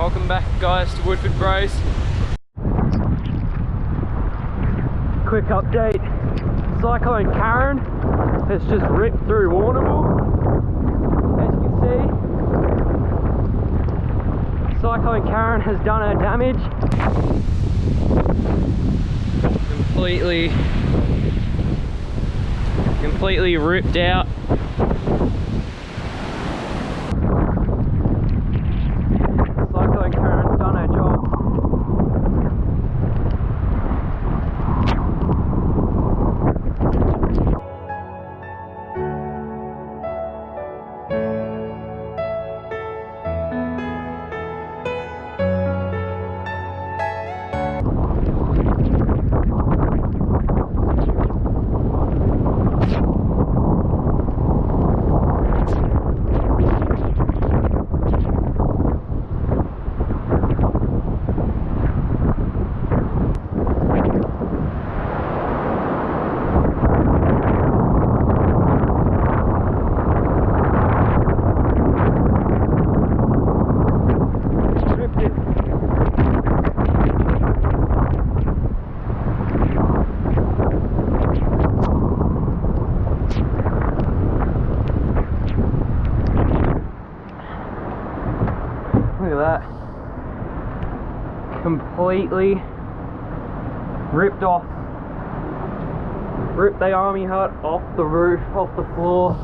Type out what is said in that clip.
Welcome back guys to Woodford Bros. Quick update. Cyclone Karen has just ripped through Warrnambool. As you can see, Cyclone Karen has done her damage. Completely ripped out. Cyclone Karen's done her job. Look at that. Completely ripped off. Ripped the army hut off the roof, off the floor.